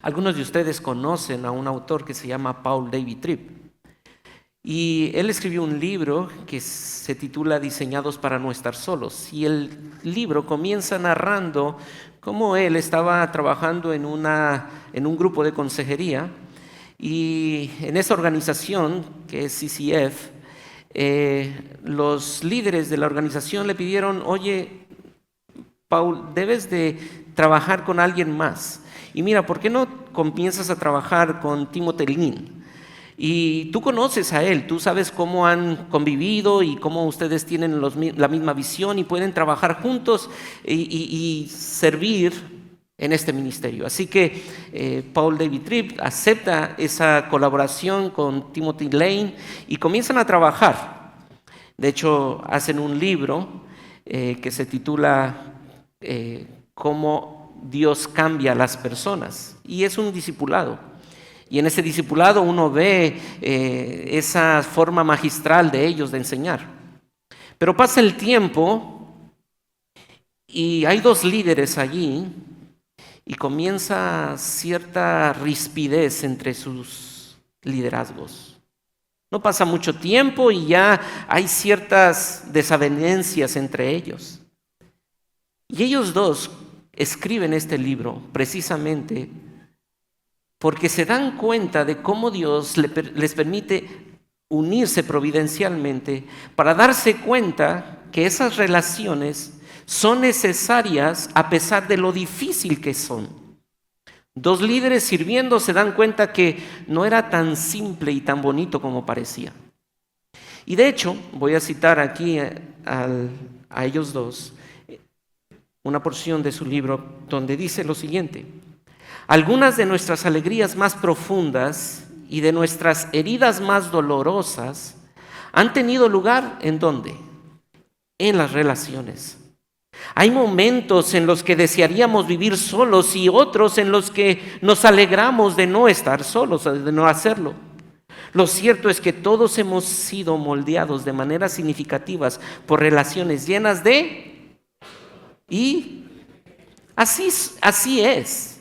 Algunos de ustedes conocen a un autor que se llama Paul David Tripp. Y él escribió un libro que se titula Diseñados para no estar solos. Y el libro comienza narrando cómo él estaba trabajando en un grupo de consejería. Y en esa organización, que es CCF, los líderes de la organización le pidieron: oye, Paul, debes de trabajar con alguien más. Y mira, ¿por qué no comienzas a trabajar con Timothy Lean? Y tú conoces a él, tú sabes cómo han convivido y cómo ustedes tienen la misma visión y pueden trabajar juntos y servir en este ministerio. Así que Paul David Tripp acepta esa colaboración con Timothy Lane y comienzan a trabajar. De hecho, hacen un libro que se titula Cómo Dios cambia a las personas, y es un discipulado. Y en ese discipulado uno ve esa forma magistral de ellos de enseñar. Pero pasa el tiempo y hay dos líderes allí y comienza cierta rispidez entre sus liderazgos. No pasa mucho tiempo y ya hay ciertas desavenencias entre ellos. Y ellos dos escriben este libro precisamente porque se dan cuenta de cómo Dios les permite unirse providencialmente para darse cuenta que esas relaciones son necesarias a pesar de lo difícil que son. Dos líderes sirviendo se dan cuenta que no era tan simple y tan bonito como parecía. Y de hecho, voy a citar aquí a ellos dos una porción de su libro donde dice lo siguiente: algunas de nuestras alegrías más profundas y de nuestras heridas más dolorosas han tenido lugar ¿en dónde? En las relaciones. Hay momentos en los que desearíamos vivir solos y otros en los que nos alegramos de no estar solos, de no hacerlo. Lo cierto es que todos hemos sido moldeados de maneras significativas por relaciones llenas de... Y así es.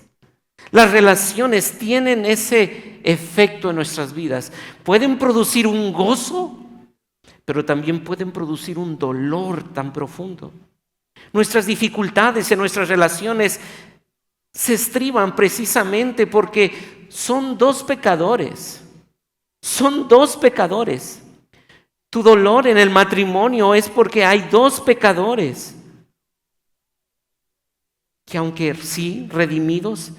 Las relaciones tienen ese efecto en nuestras vidas. Pueden producir un gozo, pero también pueden producir un dolor tan profundo. Nuestras dificultades en nuestras relaciones se estriban precisamente porque son dos pecadores. Son dos pecadores. Tu dolor en el matrimonio es porque hay dos pecadores que, aunque sí redimidos,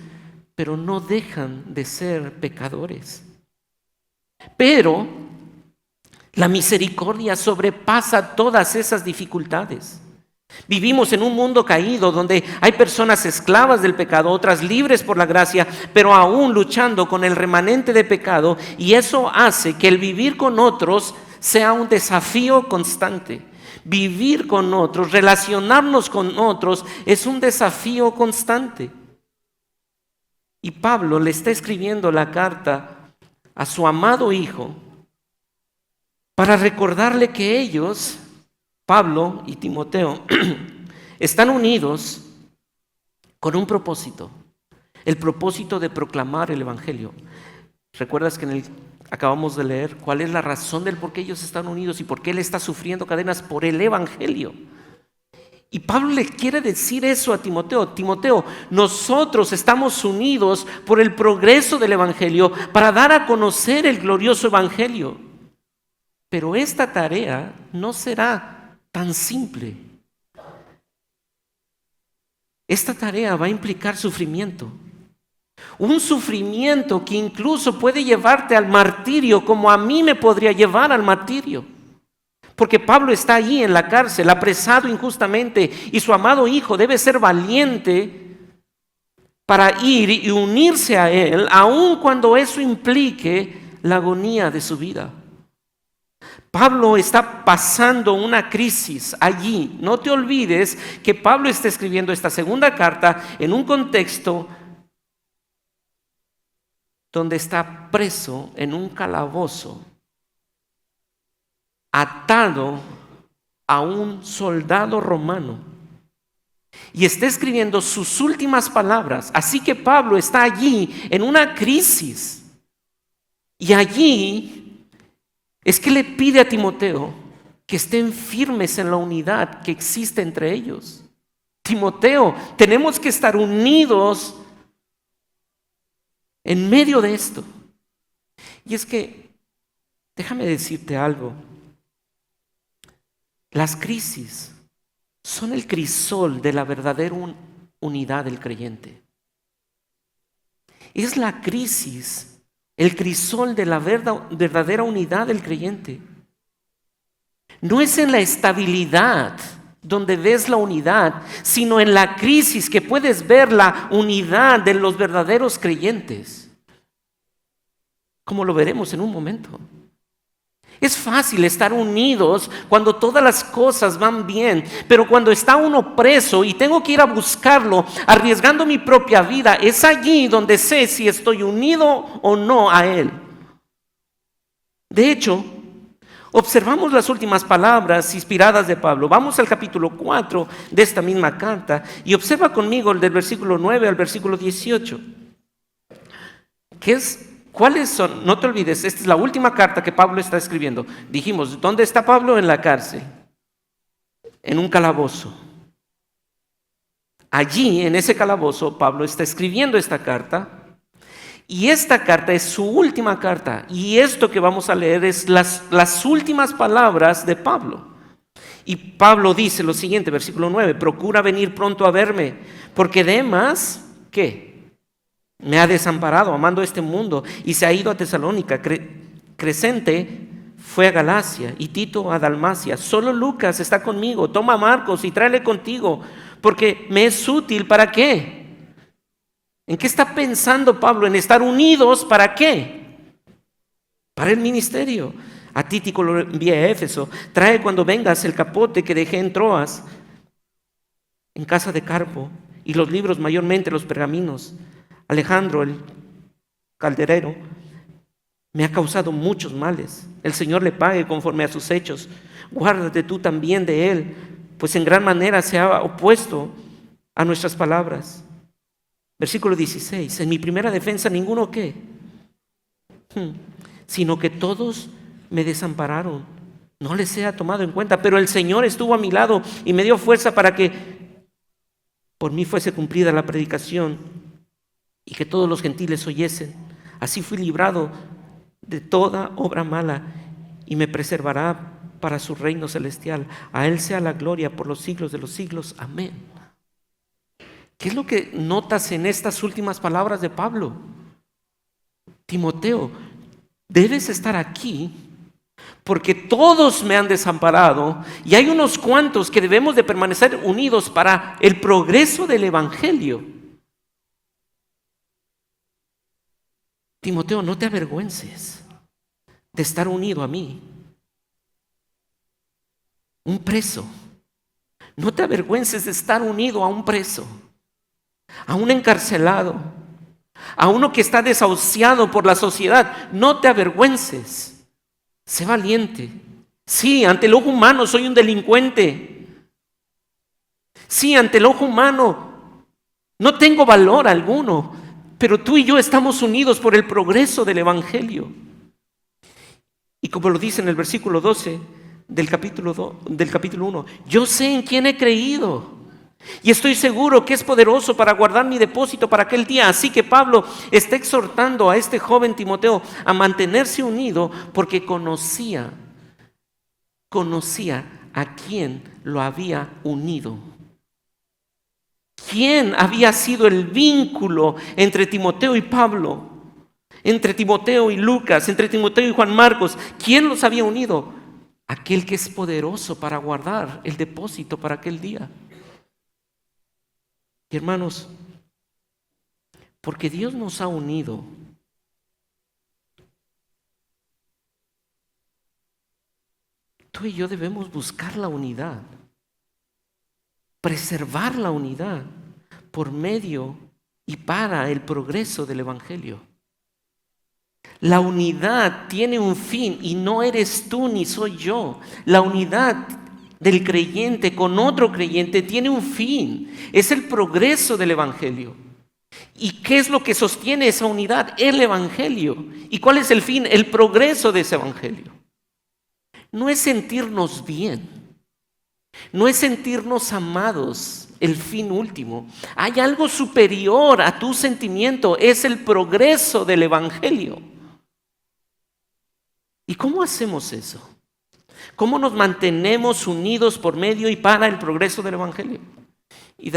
pero no dejan de ser pecadores. Pero la misericordia sobrepasa todas esas dificultades. Vivimos en un mundo caído donde hay personas esclavas del pecado, otras libres por la gracia, pero aún luchando con el remanente de pecado, y eso hace que el vivir con otros sea un desafío constante. Vivir con otros, relacionarnos con otros es un desafío constante. Y Pablo le está escribiendo la carta a su amado hijo para recordarle que ellos, Pablo y Timoteo, están unidos con un propósito, el propósito de proclamar el evangelio. ¿Recuerdas que acabamos de leer cuál es la razón del por qué ellos están unidos y por qué él está sufriendo cadenas? Por el evangelio. Y Pablo le quiere decir eso a Timoteo. Timoteo, nosotros estamos unidos por el progreso del evangelio para dar a conocer el glorioso evangelio. Pero esta tarea no será tan simple. Esta tarea va a implicar sufrimiento. Un sufrimiento que incluso puede llevarte al martirio, como a mí me podría llevar al martirio. Porque Pablo está allí en la cárcel, apresado injustamente, y su amado hijo debe ser valiente para ir y unirse a él, aun cuando eso implique la agonía de su vida. Pablo está pasando una crisis allí. No te olvides que Pablo está escribiendo esta segunda carta en un contexto donde está preso en un calabozo, atado a un soldado romano. y está escribiendo sus últimas palabras. Así que Pablo está allí en una crisis. Y allí es que le pide a Timoteo que estén firmes en la unidad que existe entre ellos. Timoteo, tenemos que estar unidos en medio de esto. Y es que, déjame decirte algo, las crisis son el crisol de la verdadera unidad del creyente. Es la crisis, el crisol de la verdadera unidad del creyente. No es en la estabilidad donde ves la unidad, sino en la crisis que puedes ver la unidad de los verdaderos creyentes, como lo veremos en un momento. Es fácil estar unidos cuando todas las cosas van bien, pero cuando está uno preso y tengo que ir a buscarlo, arriesgando mi propia vida, es allí donde sé si estoy unido o no a Él. De hecho, observamos las últimas palabras inspiradas de Pablo. Vamos al capítulo 4 de esta misma carta y observa conmigo el del versículo 9 al versículo 18. ¿Cuáles son? No te olvides, esta es la última carta que Pablo está escribiendo. Dijimos, ¿dónde está Pablo? En la cárcel, en un calabozo. Allí, en ese calabozo, Pablo está escribiendo esta carta. Y esta carta es su última carta. Y esto que vamos a leer es las últimas palabras de Pablo. Y Pablo dice lo siguiente, versículo 9: procura venir pronto a verme, porque Demas, ¿qué? Me ha desamparado amando este mundo y se ha ido a Tesalónica. Crescente fue a Galacia y Tito a Dalmacia. Solo Lucas está conmigo. Toma a Marcos y tráele contigo, porque me es útil. ¿Para qué? ¿En qué está pensando Pablo? En estar unidos. ¿Para qué? Para el ministerio. A Tíquico lo envié a Éfeso. Trae cuando vengas el capote que dejé en Troas, en casa de Carpo, y los libros, mayormente los pergaminos. Alejandro, el calderero, me ha causado muchos males. El Señor le pague conforme a sus hechos. Guárdate tú también de él, pues en gran manera se ha opuesto a nuestras palabras. Versículo 16: en mi primera defensa ninguno ¿qué? Sino que todos me desampararon. No les sea tomado en cuenta, pero el Señor estuvo a mi lado y me dio fuerza para que por mí fuese cumplida la predicación y que todos los gentiles oyesen. Así fui librado de toda obra mala y me preservará para su reino celestial. A Él sea la gloria por los siglos de los siglos. Amén. ¿Qué es lo que notas en estas últimas palabras de Pablo? Timoteo, debes estar aquí porque todos me han desamparado y hay unos cuantos que debemos de permanecer unidos para el progreso del evangelio. Timoteo, no te avergüences de estar unido a mí. Un preso. No te avergüences de estar unido a un preso, a un encarcelado, a uno que está desahuciado por la sociedad. No te avergüences. Sé valiente. Sí, ante el ojo humano soy un delincuente. Sí, ante el ojo humano no tengo valor alguno. Pero tú y yo estamos unidos por el progreso del evangelio. Y como lo dice en el versículo 12 del capítulo 1, yo sé en quién he creído y estoy seguro que es poderoso para guardar mi depósito para aquel día. Así que Pablo está exhortando a este joven Timoteo a mantenerse unido porque conocía a quien lo había unido. ¿Quién había sido el vínculo entre Timoteo y Pablo? Entre Timoteo y Lucas, entre Timoteo y Juan Marcos. ¿Quién los había unido? Aquel que es poderoso para guardar el depósito para aquel día. Y hermanos, porque Dios nos ha unido, tú y yo debemos buscar la unidad. Preservar la unidad por medio y para el progreso del evangelio. La unidad tiene un fin y no eres tú ni soy yo. La unidad del creyente con otro creyente tiene un fin. Es el progreso del evangelio. ¿Y qué es lo que sostiene esa unidad? El evangelio. ¿Y cuál es el fin? El progreso de ese evangelio. No es sentirnos bien, no es sentirnos amados, el fin último. Hay algo superior a tu sentimiento, es el progreso del evangelio. ¿Y cómo hacemos eso? ¿Cómo nos mantenemos unidos por medio y para el progreso del evangelio? Y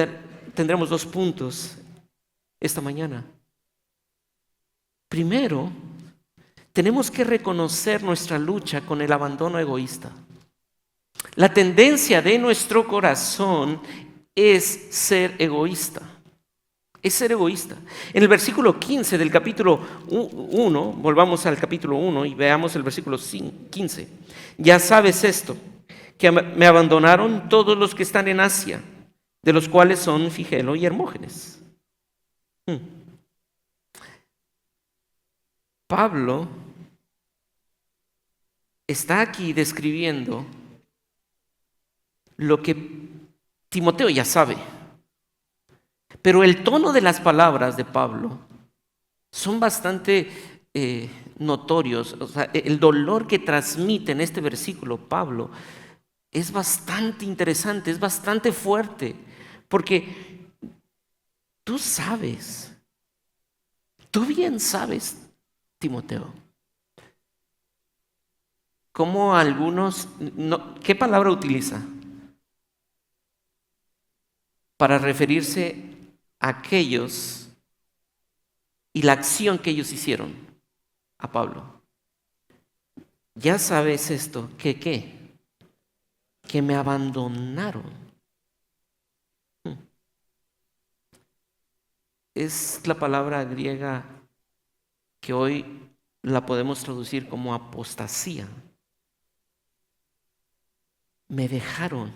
tendremos 2 puntos esta mañana. Primero, tenemos que reconocer nuestra lucha con el abandono egoísta. La tendencia de nuestro corazón es ser egoísta. Es ser egoísta. En el versículo 15 del capítulo 1, volvamos al capítulo 1 y veamos el versículo 15. Ya sabes esto, que me abandonaron todos los que están en Asia, de los cuales son Figelo y Hermógenes. Pablo está aquí describiendo lo que Timoteo ya sabe, pero el tono de las palabras de Pablo son bastante notorios. O sea, el dolor que transmite en este versículo Pablo es bastante interesante, es bastante fuerte, porque tú sabes, tú bien sabes, Timoteo, cómo algunos, ¿qué palabra utiliza para referirse a aquellos y la acción que ellos hicieron a Pablo? Ya sabes esto, ¿qué? Que me abandonaron. Es la palabra griega que hoy la podemos traducir como apostasía. Me dejaron,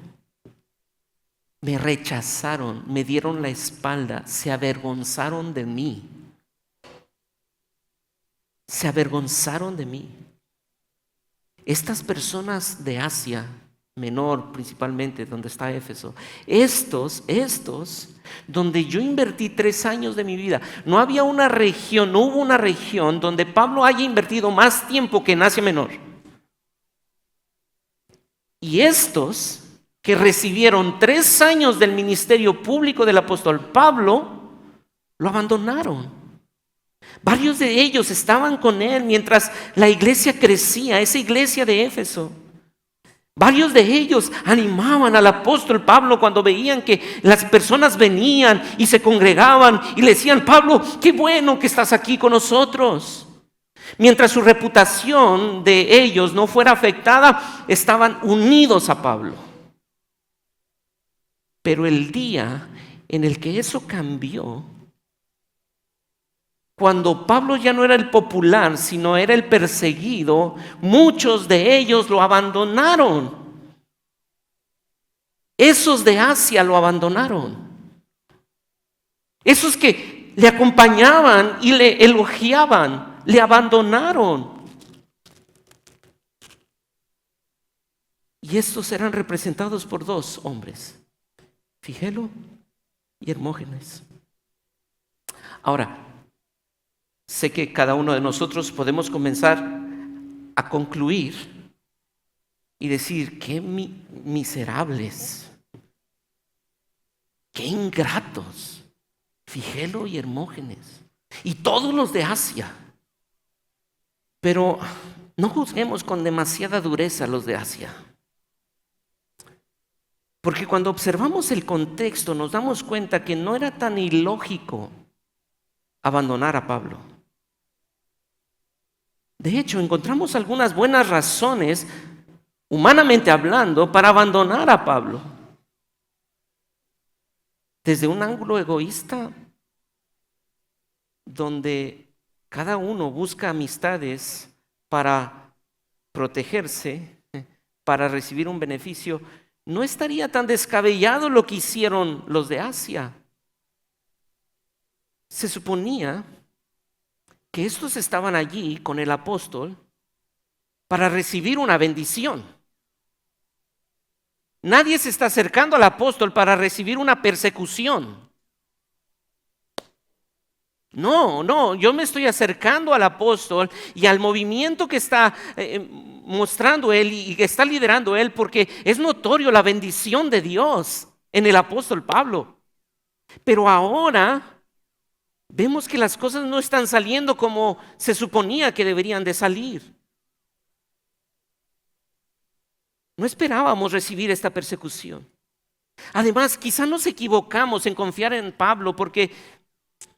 me rechazaron, me dieron la espalda, se avergonzaron de mí. Se avergonzaron de mí. Estas personas de Asia Menor, principalmente, donde está Éfeso, estos, donde yo invertí 3 años de mi vida, no había una región, no hubo una región donde Pablo haya invertido más tiempo que en Asia Menor. Y estos que recibieron 3 años del ministerio público del apóstol Pablo, lo abandonaron. Varios de ellos estaban con él mientras la iglesia crecía, esa iglesia de Éfeso. Varios de ellos animaban al apóstol Pablo cuando veían que las personas venían y se congregaban y le decían: Pablo, qué bueno que estás aquí con nosotros. Mientras su reputación de ellos no fuera afectada, estaban unidos a Pablo. Pero el día en el que eso cambió, cuando Pablo ya no era el popular, sino era el perseguido, muchos de ellos lo abandonaron. Esos de Asia lo abandonaron. Esos que le acompañaban y le elogiaban, le abandonaron. Y estos eran representados por 2 hombres, Figelo y Hermógenes. Ahora, sé que cada uno de nosotros podemos comenzar a concluir y decir: qué miserables, qué ingratos, Figelo y Hermógenes, y todos los de Asia. Pero no juzguemos con demasiada dureza a los de Asia, porque cuando observamos el contexto nos damos cuenta que no era tan ilógico abandonar a Pablo. De hecho, encontramos algunas buenas razones, humanamente hablando, para abandonar a Pablo. Desde un ángulo egoísta, donde cada uno busca amistades para protegerse, para recibir un beneficio, no estaría tan descabellado lo que hicieron los de Asia. Se suponía que estos estaban allí con el apóstol para recibir una bendición. Nadie se está acercando al apóstol para recibir una persecución. No, yo me estoy acercando al apóstol y al movimiento que está mostrando él y que está liderando él, porque es notorio la bendición de Dios en el apóstol Pablo. Pero ahora vemos que las cosas no están saliendo como se suponía que deberían de salir. No esperábamos recibir esta persecución. Además, quizá nos equivocamos en confiar en Pablo porque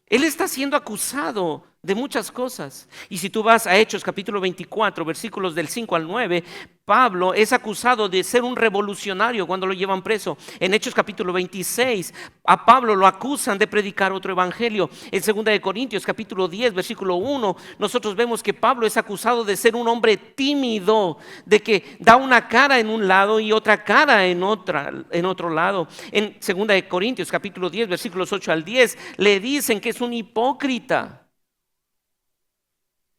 él está siendo acusado de muchas cosas. Y si tú vas a Hechos capítulo 24, versículos del 5 al 9, Pablo es acusado de ser un revolucionario cuando lo llevan preso. En Hechos capítulo 26, a Pablo lo acusan de predicar otro evangelio. En 2 de Corintios capítulo 10, versículo 1, nosotros vemos que Pablo es acusado de ser un hombre tímido, de que da una cara en un lado y otra cara en otro lado. En 2 de Corintios capítulo 10, versículos 8 al 10, le dicen que es un hipócrita.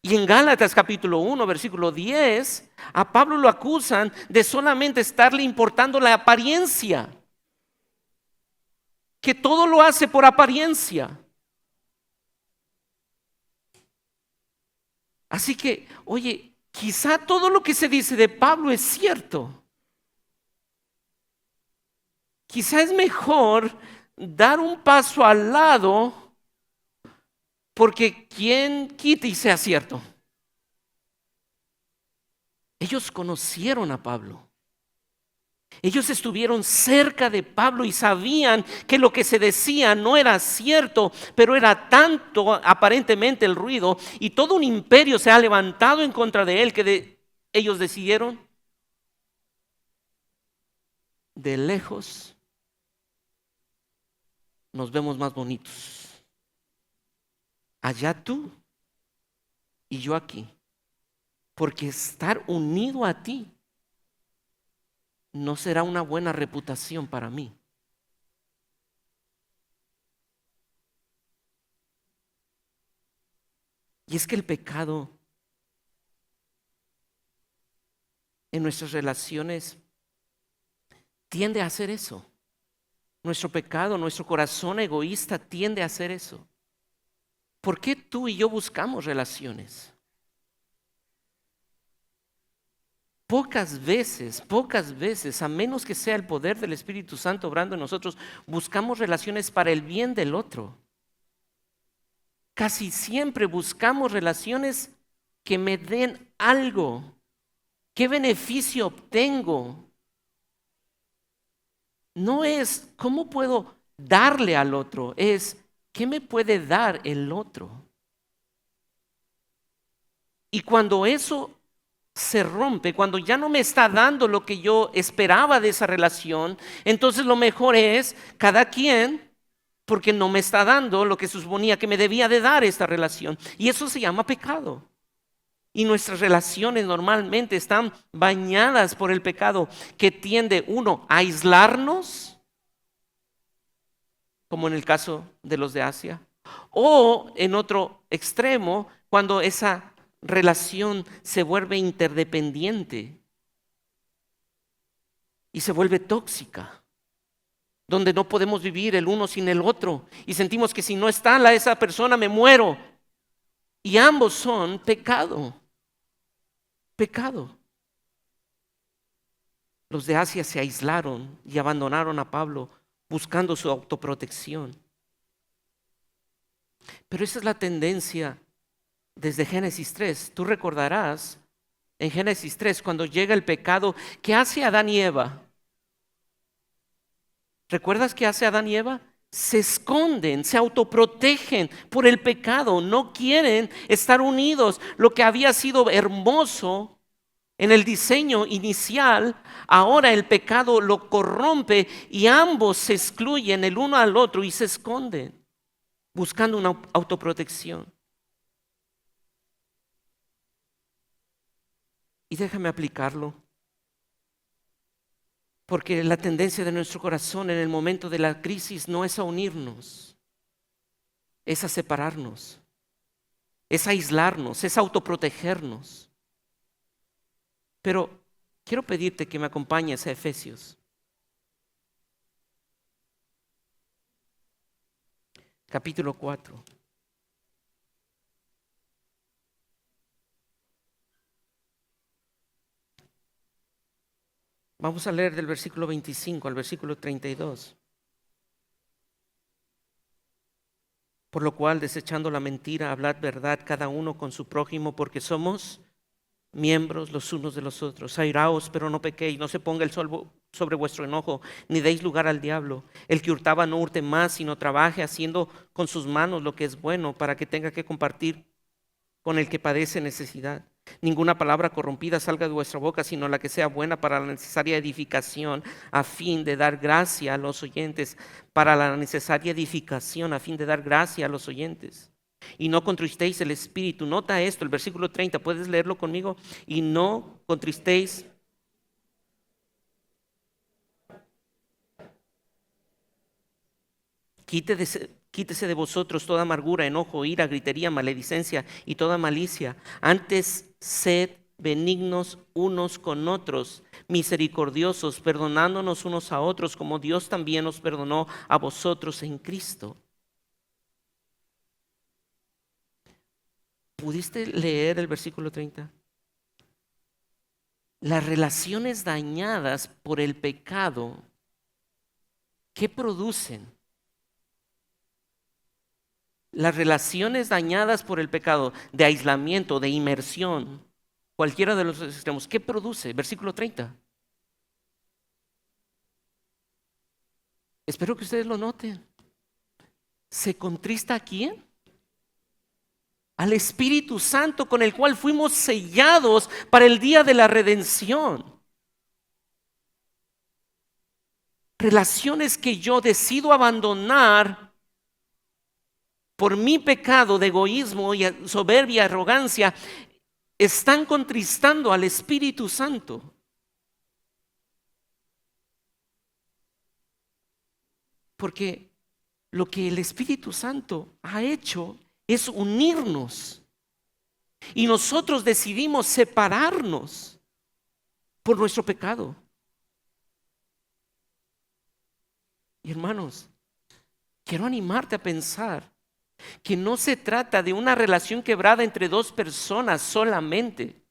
Y en Gálatas capítulo 1, versículo 10, a Pablo lo acusan de solamente estarle importando la apariencia, que todo lo hace por apariencia. Así que, oye, quizá todo lo que se dice de Pablo es cierto. Quizá es mejor dar un paso al lado, porque quién quita y sea cierto. Ellos conocieron a Pablo. Ellos estuvieron cerca de Pablo y sabían que lo que se decía no era cierto, pero era tanto aparentemente el ruido y todo un imperio se ha levantado en contra de él que ellos decidieron de lejos nos vemos más bonitos. Allá tú y yo aquí, porque estar unido a ti no será una buena reputación para mí. Y es que el pecado en nuestras relaciones tiende a hacer eso. Nuestro pecado, nuestro corazón egoísta tiende a hacer eso. ¿Por qué tú y yo buscamos relaciones? Pocas veces, a menos que sea el poder del Espíritu Santo obrando en nosotros, buscamos relaciones para el bien del otro. Casi siempre buscamos relaciones que me den algo. ¿Qué beneficio obtengo? No es cómo puedo darle al otro, es qué me puede dar el otro. Y cuando eso se rompe, cuando ya no me está dando lo que yo esperaba de esa relación, entonces lo mejor es cada quien, porque no me está dando lo que se suponía que me debía de dar esta relación. Y eso se llama pecado. Y nuestras relaciones normalmente están bañadas por el pecado que tiende, uno, a aislarnos, como en el caso de los de Asia, o en otro extremo, cuando esa relación se vuelve interdependiente y se vuelve tóxica, donde no podemos vivir el uno sin el otro y sentimos que si no está esa persona me muero. Y ambos son pecado. Los de Asia se aislaron y abandonaron a Pablo buscando su autoprotección. Pero esa es la tendencia desde Génesis 3. Tú recordarás en Génesis 3 cuando llega el pecado, ¿qué hace Adán y Eva? ¿Recuerdas qué hace Adán y Eva? Se esconden, se autoprotegen por el pecado, no quieren estar unidos. Lo que había sido hermoso en el diseño inicial, ahora el pecado lo corrompe y ambos se excluyen el uno al otro y se esconden, buscando una autoprotección. Y déjame aplicarlo. Porque la tendencia de nuestro corazón en el momento de la crisis no es a unirnos, es a separarnos, es a aislarnos, es a autoprotegernos. Pero quiero pedirte que me acompañes a Efesios. capítulo 4. Vamos a leer del versículo 25 al versículo 32. Por lo cual, desechando la mentira, hablad verdad cada uno con su prójimo, porque somos miembros los unos de los otros. Airaos, pero no pequéis, no se ponga el sol sobre vuestro enojo, ni deis lugar al diablo. El que hurtaba no hurte más, sino trabaje haciendo con sus manos lo que es bueno, para que tenga que compartir con el que padece necesidad. Ninguna palabra corrompida salga de vuestra boca, sino la que sea buena para la necesaria edificación, a fin de dar gracia a los oyentes. Para la necesaria edificación, a fin de dar gracia a los oyentes. Y no contristéis el espíritu. Nota esto, el versículo 30, ¿puedes leerlo conmigo? Y no contristéis. Quítese de vosotros toda amargura, enojo, ira, gritería, maledicencia y toda malicia. Antes sed benignos unos con otros, misericordiosos, perdonándonos unos a otros, como Dios también nos perdonó a vosotros en Cristo. ¿Pudiste leer el versículo 30? Las relaciones dañadas por el pecado, ¿qué producen? Las relaciones dañadas por el pecado, de aislamiento, de inmersión, cualquiera de los extremos, ¿qué produce? Versículo 30. Espero que ustedes lo noten. ¿Se contrista a quién? Al Espíritu Santo, con el cual fuimos sellados para el día de la redención. Relaciones que yo decido abandonar por mi pecado de egoísmo y soberbia, arrogancia, están contristando al Espíritu Santo. Porque lo que el Espíritu Santo ha hecho es unirnos. Y nosotros decidimos separarnos por nuestro pecado. Y hermanos, quiero animarte a pensar que no se trata de una relación quebrada entre dos personas solamente.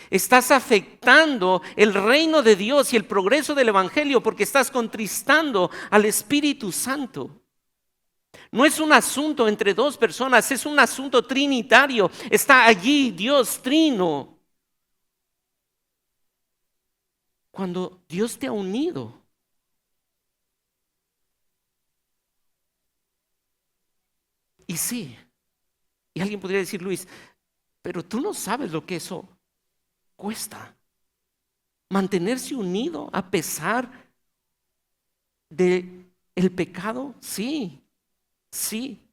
Estás afectando el reino de Dios y el progreso del Evangelio porque estás contristando al Espíritu Santo. No es un asunto entre dos personas, es un asunto trinitario. Está allí Dios trino. Cuando Dios te ha unido, y sí, y alguien podría decir, Luis, pero tú no sabes lo que eso cuesta. Mantenerse unido a pesar de el pecado, sí. Sí,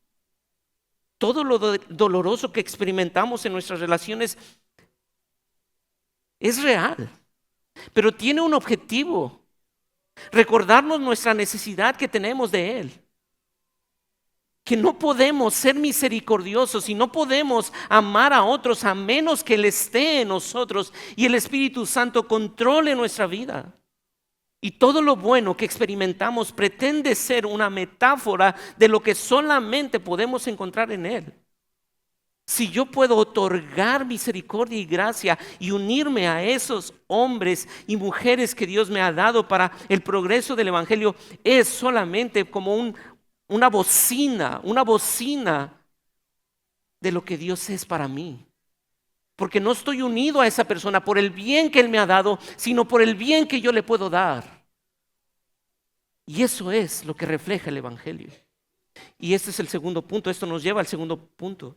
todo lo doloroso que experimentamos en nuestras relaciones es real, pero tiene un objetivo: recordarnos nuestra necesidad que tenemos de Él. Que no podemos ser misericordiosos y no podemos amar a otros a menos que Él esté en nosotros y el Espíritu Santo controle nuestra vida. Y todo lo bueno que experimentamos pretende ser una metáfora de lo que solamente podemos encontrar en Él. Si yo puedo otorgar misericordia y gracia y unirme a esos hombres y mujeres que Dios me ha dado para el progreso del Evangelio, es solamente como una bocina de lo que Dios es para mí. Porque no estoy unido a esa persona por el bien que Él me ha dado, sino por el bien que yo le puedo dar. Y eso es lo que refleja el Evangelio. Y este es el segundo punto. Esto nos lleva al segundo punto.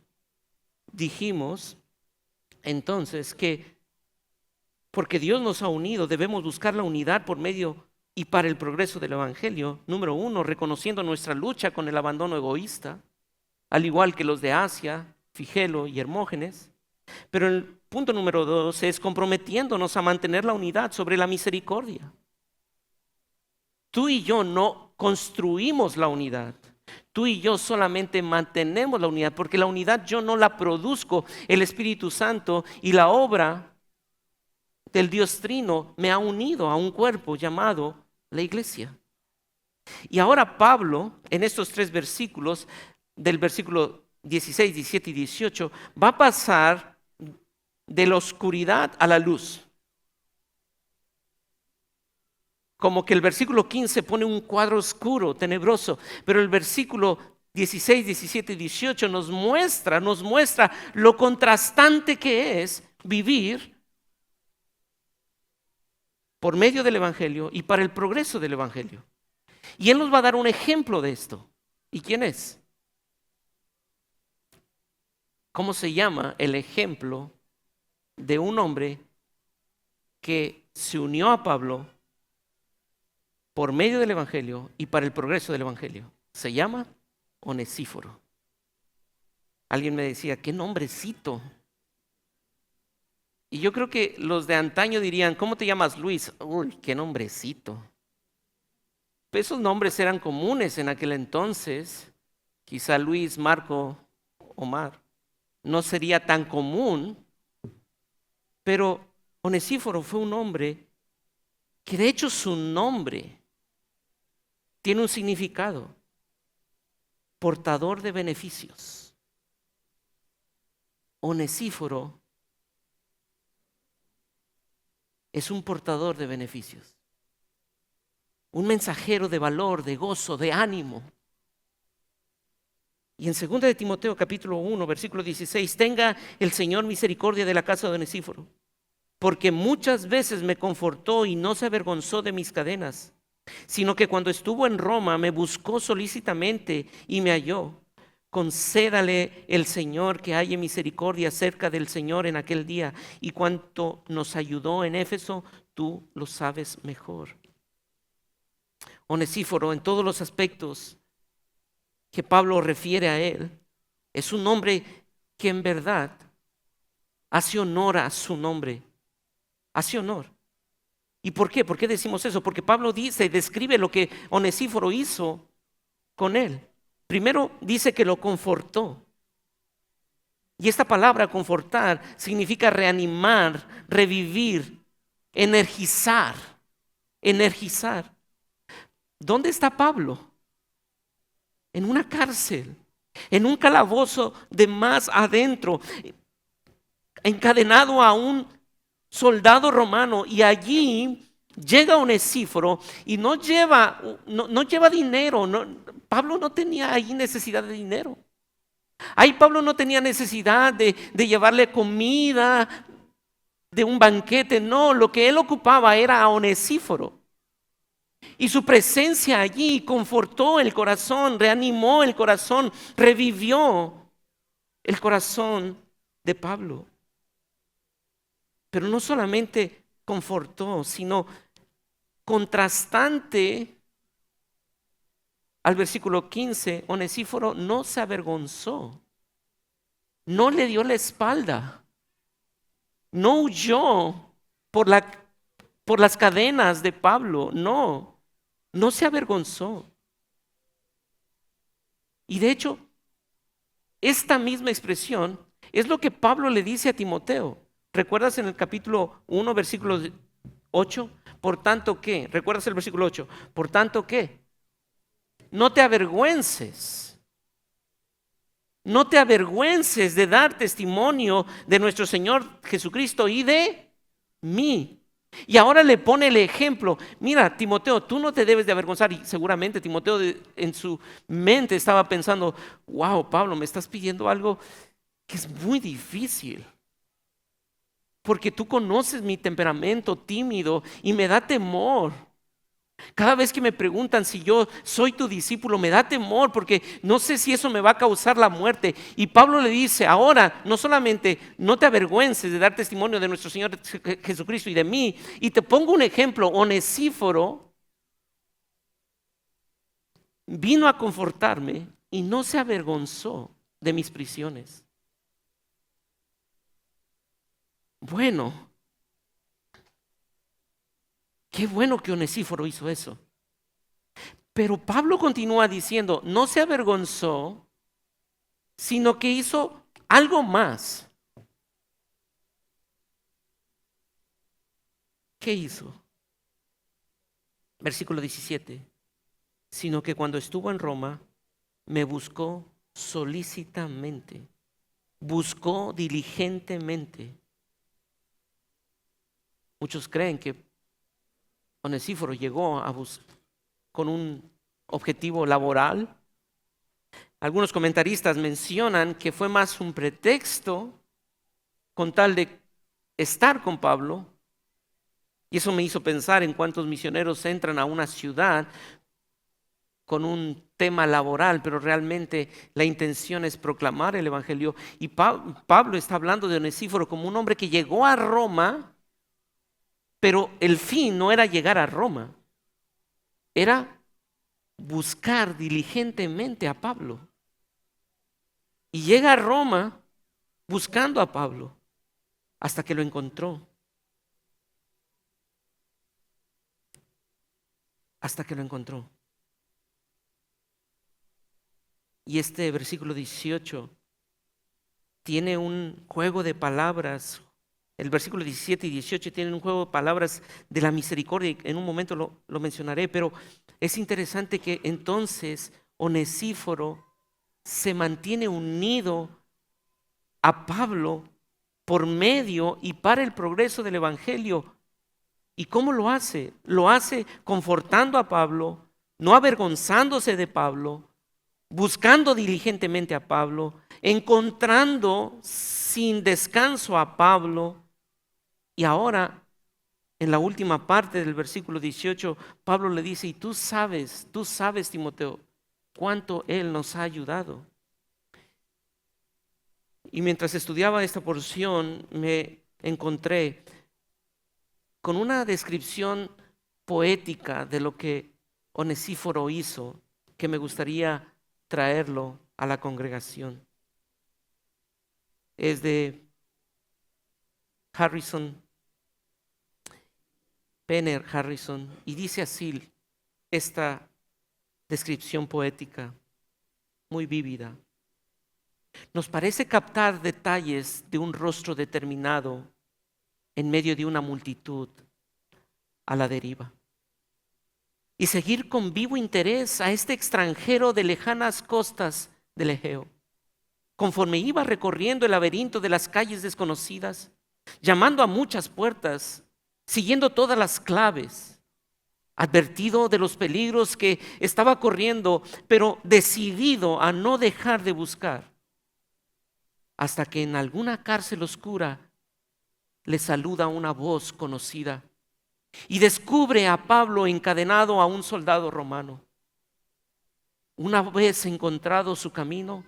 Dijimos entonces que porque Dios nos ha unido, debemos buscar la unidad por medio y para el progreso del Evangelio. Número 1, reconociendo nuestra lucha con el abandono egoísta, al igual que los de Asia, Figelo y Hermógenes. Pero el punto número 2 es comprometiéndonos a mantener la unidad sobre la misericordia. Tú y yo no construimos la unidad. Tú y yo solamente mantenemos la unidad, porque la unidad yo no la produzco. El Espíritu Santo y la obra del Dios Trino me ha unido a un cuerpo llamado la iglesia. Y ahora Pablo, en estos 3 versículos, del versículo 16, 17 y 18, va a pasar de la oscuridad a la luz. Como que el versículo 15 pone un cuadro oscuro, tenebroso, pero el versículo 16, 17 y 18 nos muestra lo contrastante que es vivir por medio del Evangelio y para el progreso del Evangelio. Y Él nos va a dar un ejemplo de esto. ¿Y quién es? ¿Cómo se llama el ejemplo de un hombre que se unió a Pablo por medio del Evangelio y para el progreso del Evangelio? Se llama Onesíforo. Alguien me decía, qué nombrecito. Y yo creo que los de antaño dirían, ¿cómo te llamas, Luis? Uy, qué nombrecito. Esos nombres eran comunes en aquel entonces. Quizá Luis, Marco, Omar. No sería tan común, pero Onesíforo fue un hombre que de hecho su nombre tiene un significado: portador de beneficios. Onesíforo es un portador de beneficios, un mensajero de valor, de gozo, de ánimo. Y en 2 de Timoteo capítulo 1, versículo 16, tenga el Señor misericordia de la casa de Onesíforo, porque muchas veces me confortó y no se avergonzó de mis cadenas, sino que cuando estuvo en Roma me buscó solícitamente y me halló. Concédale el Señor que haya misericordia cerca del Señor en aquel día, y cuanto nos ayudó en Éfeso, tú lo sabes mejor. Onesíforo, en todos los aspectos que Pablo refiere a él, es un hombre que en verdad hace honor a su nombre, hace honor. ¿Y por qué? ¿Por qué decimos eso? Porque Pablo describe lo que Onesíforo hizo con él. Primero dice que lo confortó. Y esta palabra confortar significa reanimar, revivir, energizar, energizar. ¿Dónde está Pablo? En una cárcel, en un calabozo de más adentro, encadenado a un soldado romano, y allí llega Onesíforo y no lleva dinero. Pablo no tenía ahí necesidad de dinero. Ahí Pablo no tenía necesidad de llevarle comida, de un banquete. No, lo que él ocupaba era a Onesíforo. Y su presencia allí confortó el corazón, reanimó el corazón, revivió el corazón de Pablo. Pero no solamente confortó, sino contrastante al versículo 15, Onesíforo no se avergonzó, no le dio la espalda, no huyó por las cadenas de Pablo, no se avergonzó. Y de hecho, esta misma expresión es lo que Pablo le dice a Timoteo. ¿Recuerdas en el capítulo 1, versículo 8? Por tanto, ¿qué? ¿Recuerdas el versículo 8? Por tanto, ¿qué? No te avergüences. No te avergüences de dar testimonio de nuestro Señor Jesucristo y de mí. Y ahora le pone el ejemplo. Mira, Timoteo, tú no te debes de avergonzar. Y seguramente Timoteo en su mente estaba pensando, wow, Pablo, me estás pidiendo algo que es muy difícil. Porque tú conoces mi temperamento tímido y me da temor. Cada vez que me preguntan si yo soy tu discípulo, me da temor porque no sé si eso me va a causar la muerte. Y Pablo le dice, ahora no solamente no te avergüences de dar testimonio de nuestro Señor Jesucristo y de mí, y te pongo un ejemplo. Onesíforo vino a confortarme y no se avergonzó de mis prisiones. Bueno, qué bueno que Onesíforo hizo eso. Pero Pablo continúa diciendo, no se avergonzó, sino que hizo algo más. ¿Qué hizo? Versículo 17. sino que cuando estuvo en Roma, me buscó solícitamente, buscó diligentemente. Muchos creen que Onesíforo llegó con un objetivo laboral. Algunos comentaristas mencionan que fue más un pretexto con tal de estar con Pablo. Y eso me hizo pensar en cuántos misioneros entran a una ciudad con un tema laboral, pero realmente la intención es proclamar el evangelio. Y Pablo está hablando de Onesíforo como un hombre que llegó a Roma, pero el fin no era llegar a Roma, era buscar diligentemente a Pablo. Y llega a Roma buscando a Pablo hasta que lo encontró. Hasta que lo encontró. Y este versículo 18 tiene un juego de palabras. El versículo 17 y 18 tienen un juego de palabras de la misericordia. En un momento lo mencionaré, pero es interesante que entonces Onesíforo se mantiene unido a Pablo por medio y para el progreso del evangelio. ¿Y cómo lo hace? Lo hace confortando a Pablo, no avergonzándose de Pablo, buscando diligentemente a Pablo, encontrando sin descanso a Pablo. Y ahora, en la última parte del versículo 18, Pablo le dice, y tú sabes, Timoteo, cuánto Él nos ha ayudado. Y mientras estudiaba esta porción, me encontré con una descripción poética de lo que Onesíforo hizo, que me gustaría traerlo a la congregación. Es de Penner Harrison, y dice así esta descripción poética, muy vívida. Nos parece captar detalles de un rostro determinado en medio de una multitud a la deriva. Y seguir con vivo interés a este extranjero de lejanas costas del Egeo. Conforme iba recorriendo el laberinto de las calles desconocidas, llamando a muchas puertas, siguiendo todas las claves, advertido de los peligros que estaba corriendo, pero decidido a no dejar de buscar, hasta que en alguna cárcel oscura le saluda una voz conocida y descubre a Pablo encadenado a un soldado romano. Una vez encontrado su camino,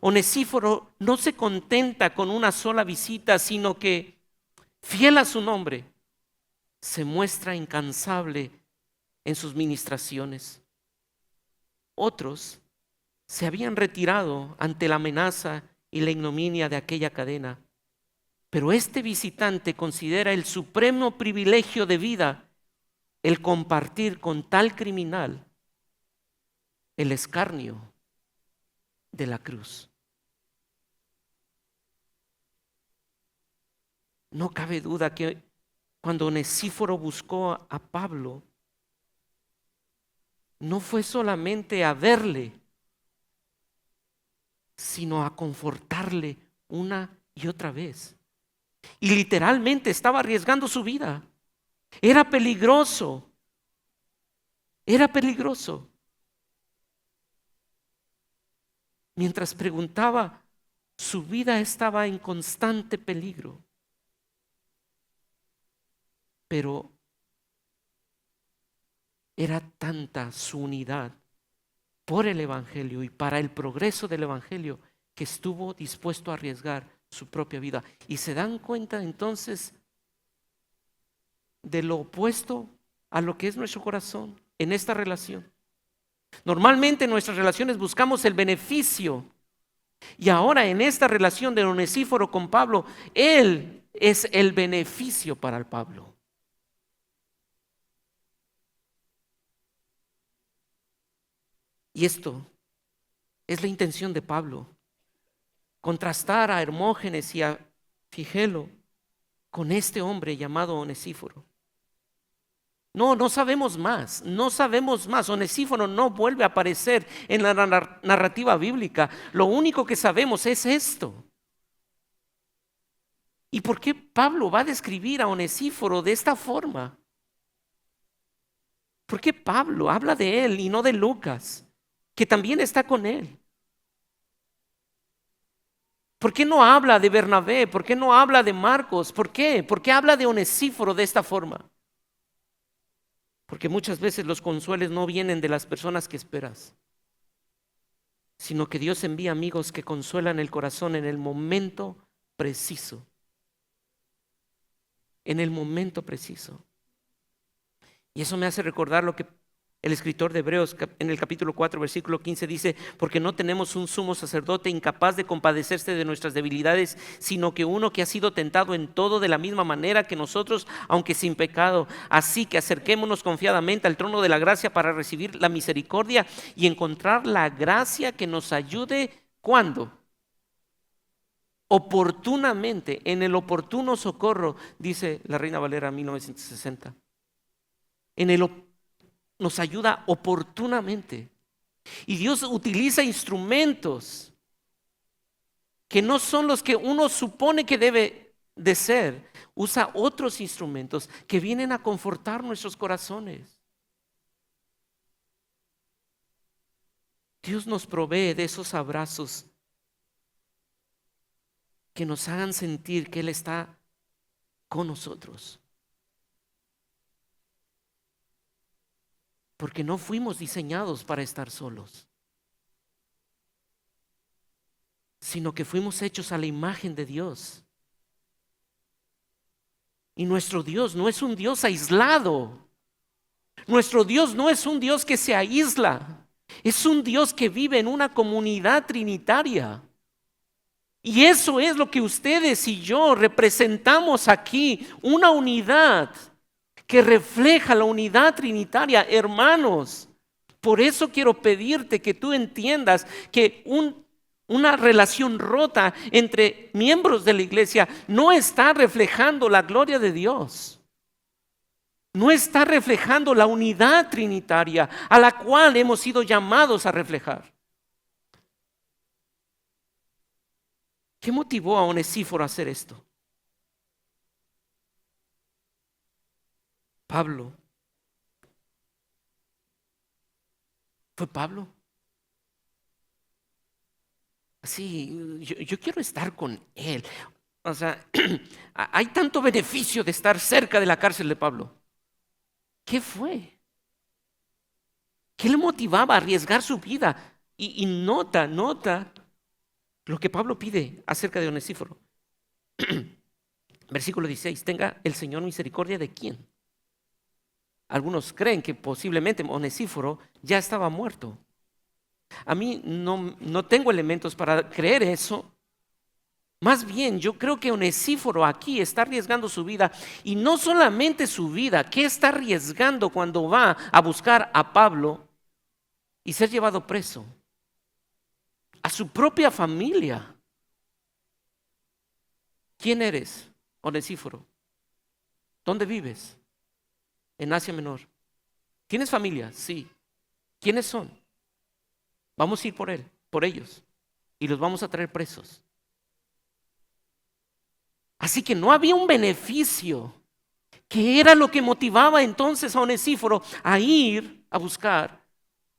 Onesíforo no se contenta con una sola visita, sino que, fiel a su nombre, se muestra incansable en sus ministraciones. Otros se habían retirado ante la amenaza y la ignominia de aquella cadena, pero este visitante considera el supremo privilegio de vida el compartir con tal criminal el escarnio de la cruz. No cabe duda que cuando Onesíforo buscó a Pablo, no fue solamente a verle, sino a confortarle una y otra vez. Y literalmente estaba arriesgando su vida. Era peligroso. Era peligroso. Mientras preguntaba, su vida estaba en constante peligro. Pero era tanta su unidad por el evangelio y para el progreso del evangelio que estuvo dispuesto a arriesgar su propia vida. Y se dan cuenta entonces de lo opuesto a lo que es nuestro corazón en esta relación. Normalmente en nuestras relaciones buscamos el beneficio, y ahora en esta relación de Onesíforo con Pablo, él es el beneficio para el Pablo. Y esto es la intención de Pablo, contrastar a Hermógenes y a Figelo con este hombre llamado Onesíforo. No, no sabemos más, no sabemos más. Onesíforo no vuelve a aparecer en la narrativa bíblica. Lo único que sabemos es esto. ¿Y por qué Pablo va a describir a Onesíforo de esta forma? ¿Por qué Pablo habla de él y no de Lucas, que también está con él? ¿Por qué no habla de Bernabé? ¿Por qué no habla de Marcos? ¿Por qué? ¿Por qué habla de Onesíforo de esta forma? Porque muchas veces los consuelos no vienen de las personas que esperas, sino que Dios envía amigos que consuelan el corazón en el momento preciso. En el momento preciso. Y eso me hace recordar lo que el escritor de Hebreos en el capítulo 4, versículo 15 dice: porque no tenemos un sumo sacerdote incapaz de compadecerse de nuestras debilidades, sino que uno que ha sido tentado en todo de la misma manera que nosotros, aunque sin pecado. Así que acerquémonos confiadamente al trono de la gracia para recibir la misericordia y encontrar la gracia que nos ayude. ¿Cuándo? Oportunamente, en el oportuno socorro, dice la Reina Valera 1960. Nos ayuda oportunamente. Y Dios utiliza instrumentos que no son los que uno supone que debe de ser. Usa otros instrumentos que vienen a confortar nuestros corazones. Dios nos provee de esos abrazos que nos hagan sentir que Él está con nosotros. Porque no fuimos diseñados para estar solos, sino que fuimos hechos a la imagen de Dios. Y nuestro Dios no es un Dios aislado. Nuestro Dios no es un Dios que se aísla. Es un Dios que vive en una comunidad trinitaria. Y eso es lo que ustedes y yo representamos aquí, una unidad que refleja la unidad trinitaria. Hermanos, por eso quiero pedirte que tú entiendas que una relación rota entre miembros de la iglesia no está reflejando la gloria de Dios. No está reflejando la unidad trinitaria a la cual hemos sido llamados a reflejar. ¿Qué motivó a Onesíforo a hacer esto? Pablo. ¿Fue Pablo? Sí, yo quiero estar con él. O sea, hay tanto beneficio de estar cerca de la cárcel de Pablo. ¿Qué fue? ¿Qué le motivaba a arriesgar su vida? Y nota lo que Pablo pide acerca de Onesíforo. Versículo 16: tenga el Señor misericordia de quién. Algunos creen que posiblemente Onesíforo ya estaba muerto. A mí no tengo elementos para creer eso. Más bien, yo creo que Onesíforo aquí está arriesgando su vida, y no solamente su vida. ¿Qué está arriesgando cuando va a buscar a Pablo y ser llevado preso? A su propia familia. ¿Quién eres, Onesíforo? ¿Dónde vives? En Asia Menor. ¿Tienes familia? Sí. ¿Quiénes son? Vamos a ir por ellos, y los vamos a traer presos. Así que no había un beneficio, que era lo que motivaba entonces a Onesíforo a ir a buscar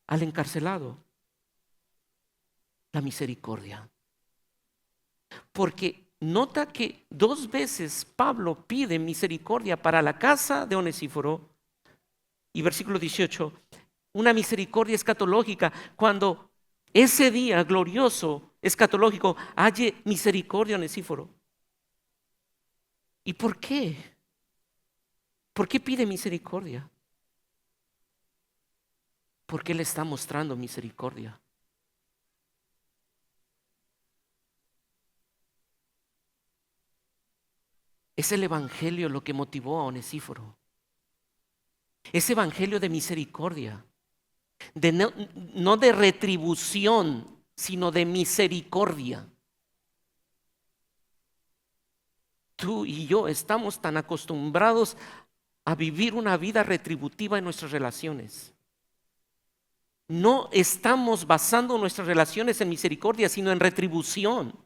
al encarcelado: la misericordia. Porque nota que 2 veces Pablo pide misericordia para la casa de Onesíforo. Y versículo 18, una misericordia escatológica, cuando ese día glorioso escatológico halle misericordia a Onesíforo. ¿Y por qué? ¿Por qué pide misericordia? Porque Él está mostrando misericordia. Es el evangelio lo que motivó a Onesíforo. Es evangelio de misericordia, no de retribución, sino de misericordia. Tú y yo estamos tan acostumbrados a vivir una vida retributiva en nuestras relaciones. No estamos basando nuestras relaciones en misericordia, sino en retribución.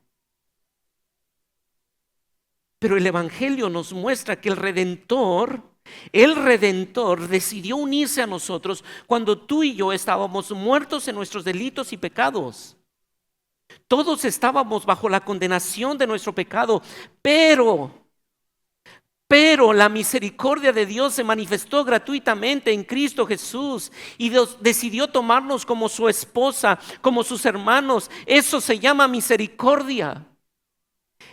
Pero el Evangelio nos muestra que el Redentor decidió unirse a nosotros cuando tú y yo estábamos muertos en nuestros delitos y pecados. Todos estábamos bajo la condenación de nuestro pecado, pero la misericordia de Dios se manifestó gratuitamente en Cristo Jesús y Dios decidió tomarnos como su esposa, como sus hermanos. Eso se llama misericordia.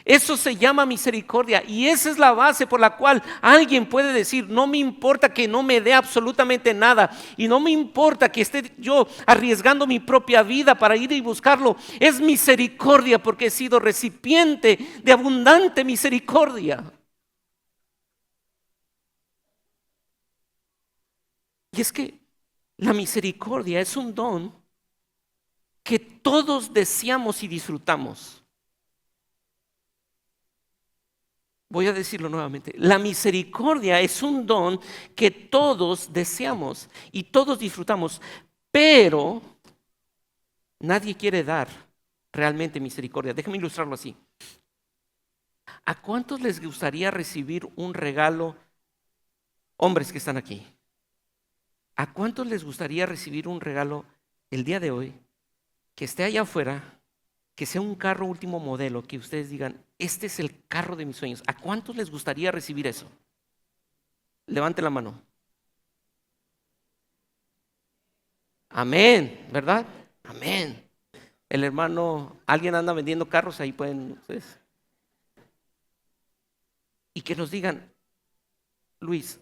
Eso se llama misericordia y esa es la base por la cual alguien puede decir: no me importa que no me dé absolutamente nada y no me importa que esté yo arriesgando mi propia vida para ir y buscarlo. Es misericordia porque he sido recipiente de abundante misericordia. Y es que la misericordia es un don que todos deseamos y disfrutamos. Voy a decirlo nuevamente. La misericordia es un don que todos deseamos y todos disfrutamos, pero nadie quiere dar realmente misericordia. Déjenme ilustrarlo así. ¿A cuántos les gustaría recibir un regalo, hombres que están aquí? ¿A cuántos les gustaría recibir un regalo el día de hoy que esté allá afuera, que sea un carro último modelo, que ustedes digan: este es el carro de mis sueños? ¿A cuántos les gustaría recibir eso? Levante la mano. Amén, ¿verdad? Amén. El hermano, alguien anda vendiendo carros, ahí pueden ustedes. Y que nos digan: Luis,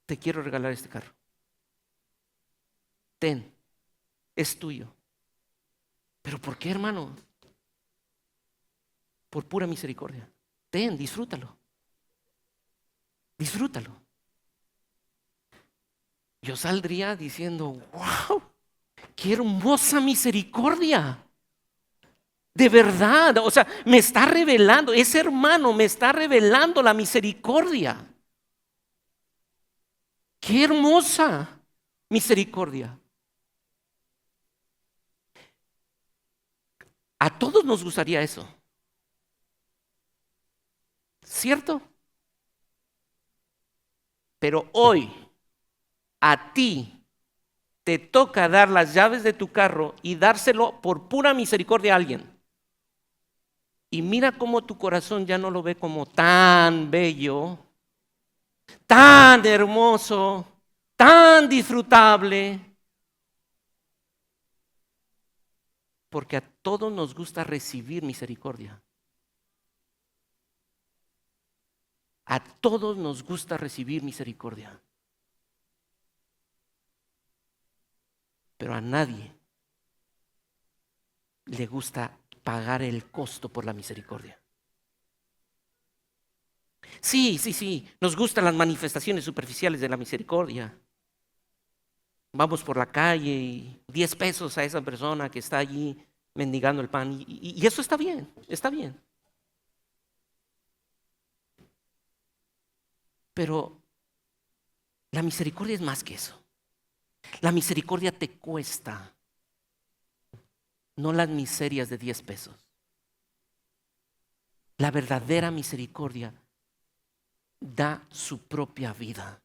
te quiero regalar este carro. Ten, es tuyo. ¿Pero por qué, hermano? Por pura misericordia. Ten, disfrútalo. Disfrútalo. Yo saldría diciendo: wow, qué hermosa misericordia. De verdad, o sea, me está revelando, ese hermano me está revelando la misericordia. Qué hermosa misericordia. A todos nos gustaría eso, ¿cierto? Pero hoy a ti te toca dar las llaves de tu carro y dárselo por pura misericordia a alguien. Y mira cómo tu corazón ya no lo ve como tan bello, tan hermoso, tan disfrutable. Porque a todos nos gusta recibir misericordia. A todos nos gusta recibir misericordia. Pero a nadie le gusta pagar el costo por la misericordia. Sí, nos gustan las manifestaciones superficiales de la misericordia. Vamos por la calle y 10 pesos a esa persona que está allí mendigando el pan. Y eso está bien, está bien. Pero la misericordia es más que eso. La misericordia te cuesta, no las miserias de 10 pesos. La verdadera misericordia da su propia vida.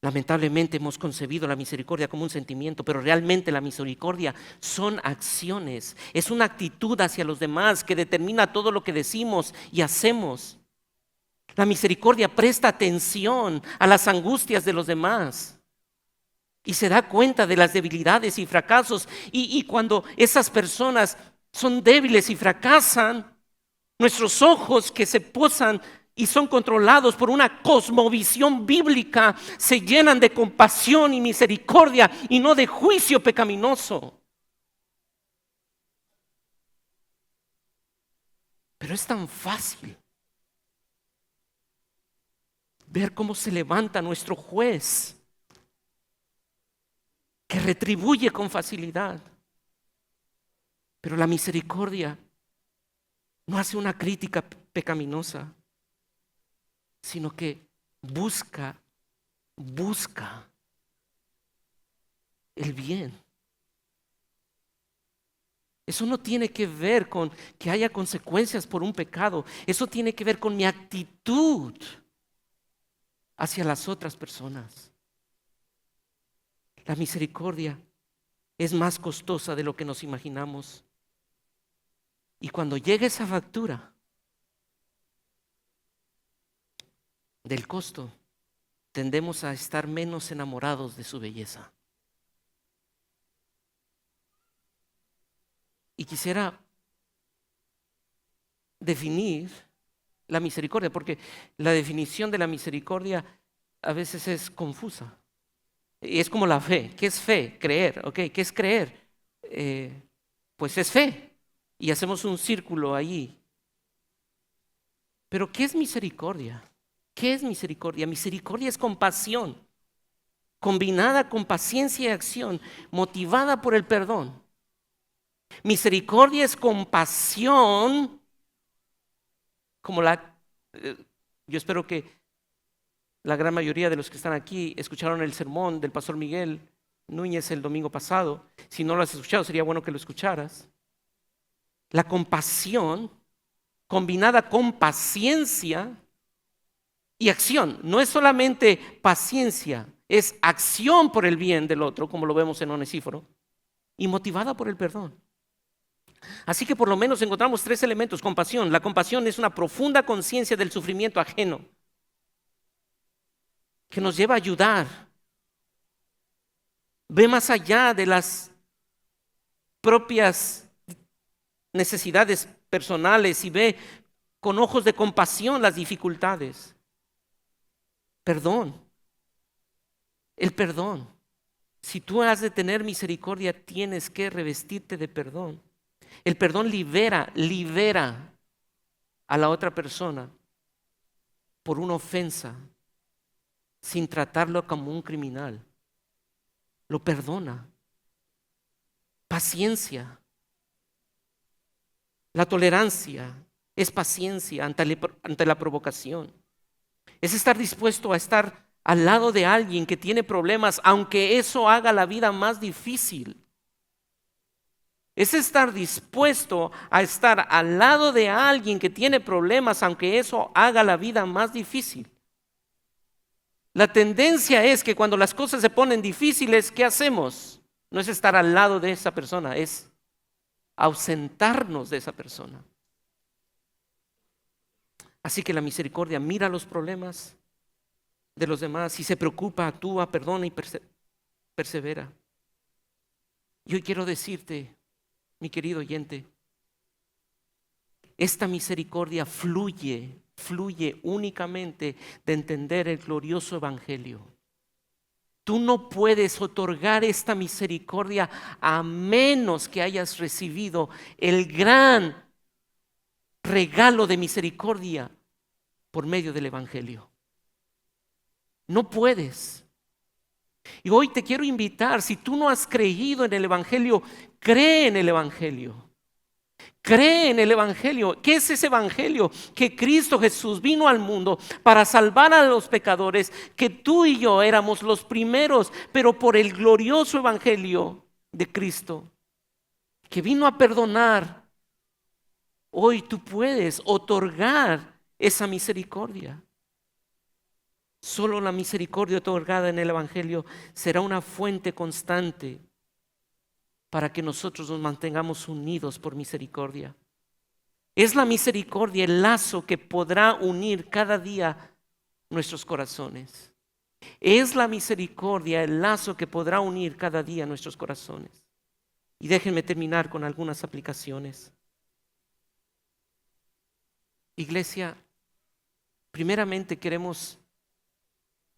Lamentablemente hemos concebido la misericordia como un sentimiento, pero realmente la misericordia son acciones, es una actitud hacia los demás que determina todo lo que decimos y hacemos. La misericordia presta atención a las angustias de los demás y se da cuenta de las debilidades y fracasos. Y cuando esas personas son débiles y fracasan, nuestros ojos que se posan y son controlados por una cosmovisión bíblica se llenan de compasión y misericordia y no de juicio pecaminoso. Pero es tan fácil ver cómo se levanta nuestro juez que retribuye con facilidad. Pero la misericordia No hace una crítica pecaminosa, sino que busca el bien. Eso no tiene que ver con que haya consecuencias por un pecado. Eso tiene que ver con mi actitud hacia las otras personas. La misericordia es más costosa de lo que nos imaginamos. Y cuando llega esa factura del costo, tendemos a estar menos enamorados de su belleza. Y quisiera definir la misericordia, porque la definición de la misericordia a veces es confusa. Y es como la fe. ¿Qué es fe? Creer. ¿Ok? ¿Qué es creer? Pues es fe. Y hacemos un círculo allí. Pero ¿qué es misericordia? ¿Qué es misericordia? Misericordia es compasión, combinada con paciencia y acción, motivada por el perdón. Misericordia es compasión, como yo espero que la gran mayoría de los que están aquí escucharon el sermón del pastor Miguel Núñez el domingo pasado. Si no lo has escuchado, sería bueno que lo escucharas. La compasión combinada con paciencia y acción. No es solamente paciencia, es acción por el bien del otro, como lo vemos en Onesíforo, y motivada por el perdón. Así que por lo menos encontramos 3 elementos. Compasión. La compasión es una profunda conciencia del sufrimiento ajeno que nos lleva a ayudar. Ve más allá de las propias necesidades personales y ve con ojos de compasión las dificultades. Perdón. El perdón. Si tú has de tener misericordia, tienes que revestirte de perdón. El perdón libera a la otra persona por una ofensa sin tratarlo como un criminal. Lo perdona. Paciencia. La tolerancia es paciencia ante la provocación. Es estar dispuesto a estar al lado de alguien que tiene problemas, aunque eso haga la vida más difícil. Es estar dispuesto a estar al lado de alguien que tiene problemas, aunque eso haga la vida más difícil. La tendencia es que cuando las cosas se ponen difíciles, ¿qué hacemos? No es estar al lado de esa persona, es ausentarnos de esa persona. Así que la misericordia mira los problemas de los demás y se preocupa, actúa, perdona y persevera. Y hoy quiero decirte, mi querido oyente, esta misericordia fluye únicamente de entender el glorioso evangelio. Tú no puedes otorgar esta misericordia a menos que hayas recibido el gran regalo de misericordia por medio del evangelio. No puedes. Y hoy te quiero invitar, si tú no has creído en el evangelio, cree en el evangelio. Cree en el evangelio. ¿Qué es ese evangelio? Que Cristo Jesús vino al mundo para salvar a los pecadores, que tú y yo éramos los primeros, pero por el glorioso evangelio de Cristo, que vino a perdonar, hoy tú puedes otorgar esa misericordia. Solo la misericordia otorgada en el evangelio será una fuente constante para que nosotros nos mantengamos unidos por misericordia. Es la misericordia el lazo que podrá unir cada día nuestros corazones. Es la misericordia el lazo que podrá unir cada día nuestros corazones. Y déjenme terminar con algunas aplicaciones. Iglesia, primeramente queremos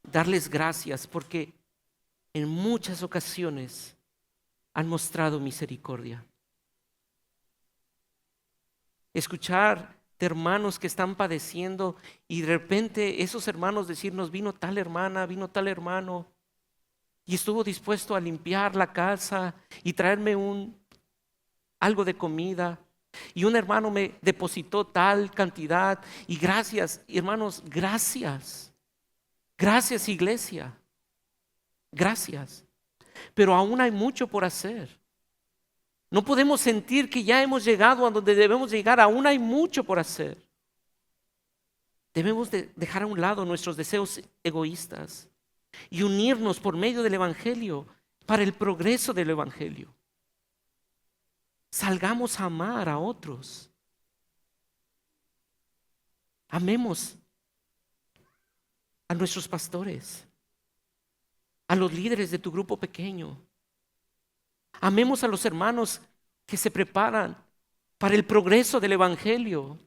darles gracias porque en muchas ocasiones han mostrado misericordia. Escuchar de hermanos que están padeciendo y de repente esos hermanos decirnos: vino tal hermana, vino tal hermano y estuvo dispuesto a limpiar la casa y traerme algo de comida. y un hermano me depositó tal cantidad y gracias, hermanos, gracias. Gracias, iglesia. Gracias. Pero aún hay mucho por hacer. No podemos sentir que ya hemos llegado a donde debemos llegar. Aún hay mucho por hacer. Debemos de dejar a un lado nuestros deseos egoístas y unirnos por medio del Evangelio para el progreso del Evangelio. Salgamos a amar a otros. Amemos a nuestros pastores, a los líderes de tu grupo pequeño. Amemos a los hermanos que se preparan para el progreso del Evangelio.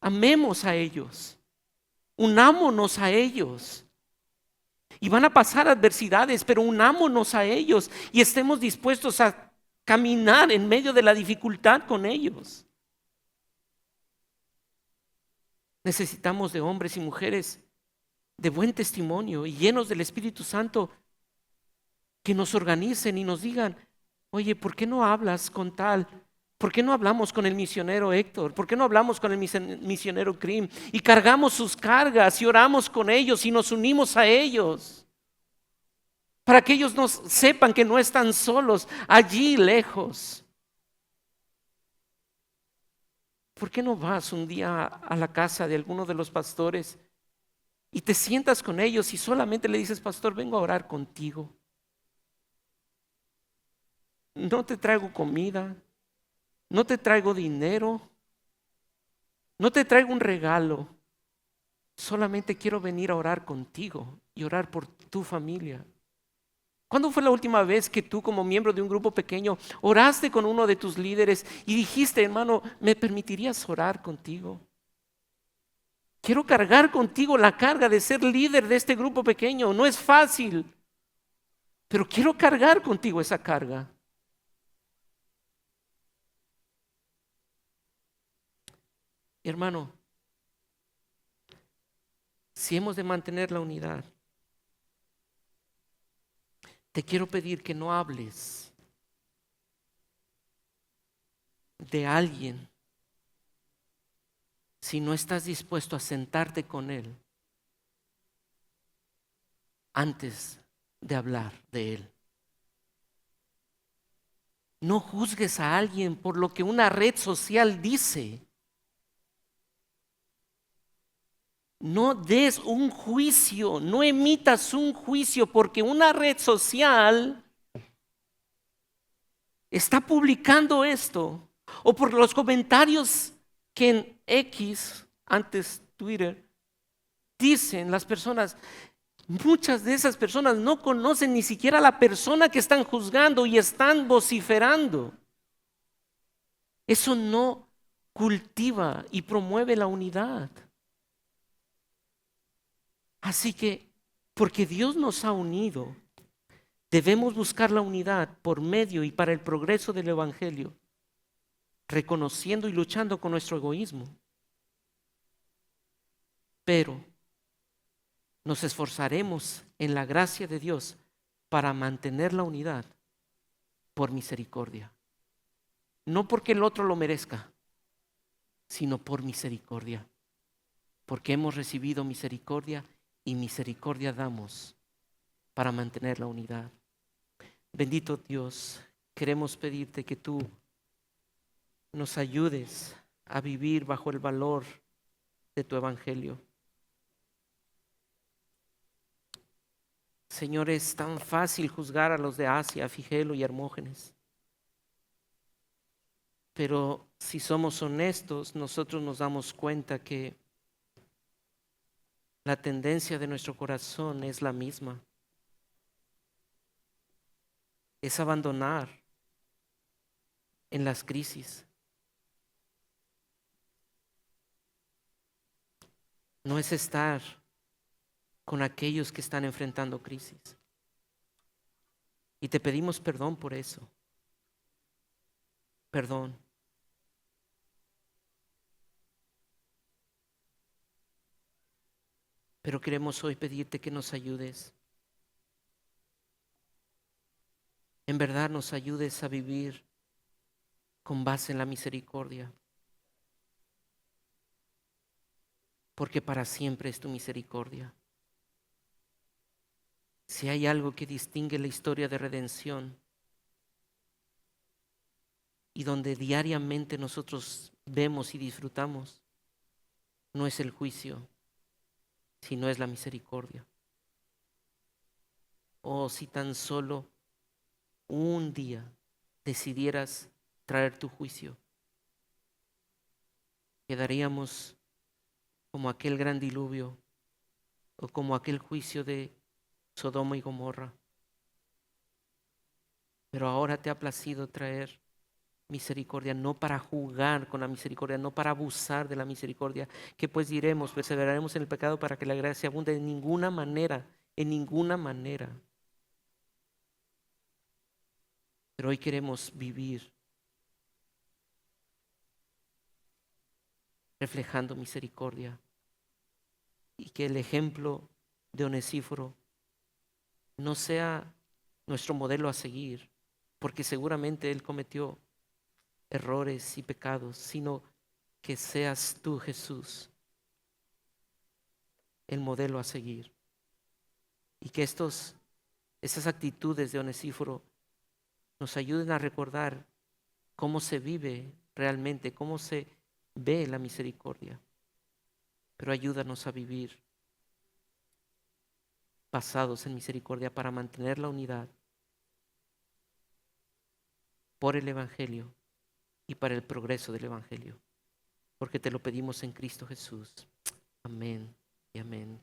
Amemos a ellos. Unámonos a ellos. Y van a pasar adversidades, pero unámonos a ellos y estemos dispuestos a caminar en medio de la dificultad con ellos. Necesitamos de hombres y mujeres de buen testimonio y llenos del Espíritu Santo que nos organicen y nos digan: oye, ¿por qué no hablas con tal? ¿Por qué no hablamos con el misionero Héctor? ¿Por qué no hablamos con el misionero Krim? Y cargamos sus cargas y oramos con ellos y nos unimos a ellos. Para que ellos nos sepan que no están solos allí lejos. ¿Por qué no vas un día a la casa de alguno de los pastores y te sientas con ellos y solamente le dices: pastor, vengo a orar contigo? No te traigo comida, no te traigo dinero, no te traigo un regalo. Solamente quiero venir a orar contigo y orar por tu familia. ¿Cuándo fue la última vez que tú, como miembro de un grupo pequeño, oraste con uno de tus líderes y dijiste: hermano, ¿me permitirías orar contigo? Quiero cargar contigo la carga de ser líder de este grupo pequeño. No es fácil, pero quiero cargar contigo esa carga. Hermano, si hemos de mantener la unidad, te quiero pedir que no hables de alguien si no estás dispuesto a sentarte con él antes de hablar de él. No juzgues a alguien por lo que una red social dice. No des un juicio, no emitas un juicio porque una red social está publicando esto, o por los comentarios que en X, antes Twitter, dicen las personas. Muchas de esas personas no conocen ni siquiera a la persona que están juzgando y están vociferando. Eso no cultiva y promueve la unidad. Así que, porque Dios nos ha unido, debemos buscar la unidad por medio y para el progreso del Evangelio, reconociendo y luchando con nuestro egoísmo. Pero nos esforzaremos en la gracia de Dios para mantener la unidad por misericordia. No porque el otro lo merezca, sino por misericordia. Porque hemos recibido misericordia y misericordia damos para mantener la unidad. Bendito Dios, queremos pedirte que tú nos ayudes a vivir bajo el valor de tu evangelio. Señor, es tan fácil juzgar a los de Asia, Figelo y Hermógenes. Pero si somos honestos, nosotros nos damos cuenta que la tendencia de nuestro corazón es la misma. Es abandonar en las crisis. No es estar con aquellos que están enfrentando crisis. Y te pedimos perdón por eso. Perdón. Pero queremos hoy pedirte que nos ayudes. En verdad nos ayudes a vivir con base en la misericordia, porque para siempre es tu misericordia. Si hay algo que distingue la historia de redención y donde diariamente nosotros vemos y disfrutamos, no es el juicio, sino es la misericordia. Oh, si tan solo un día decidieras traer tu juicio, quedaríamos como aquel gran diluvio o como aquel juicio de Sodoma y Gomorra. Pero ahora te ha placido traer misericordia, no para jugar con la misericordia, no para abusar de la misericordia, que pues diremos, perseveraremos en el pecado para que la gracia abunde. En ninguna manera, en ninguna manera. Pero hoy queremos vivir reflejando misericordia y que el ejemplo de Onesíforo no sea nuestro modelo a seguir, porque seguramente él cometió errores y pecados, sino que seas tú, Jesús, el modelo a seguir. Y que esas actitudes de Onesíforo nos ayuden a recordar cómo se vive realmente, cómo se ve la misericordia. Pero ayúdanos a vivir basados en misericordia para mantener la unidad por el Evangelio y para el progreso del Evangelio. Porque te lo pedimos en Cristo Jesús. Amén y amén.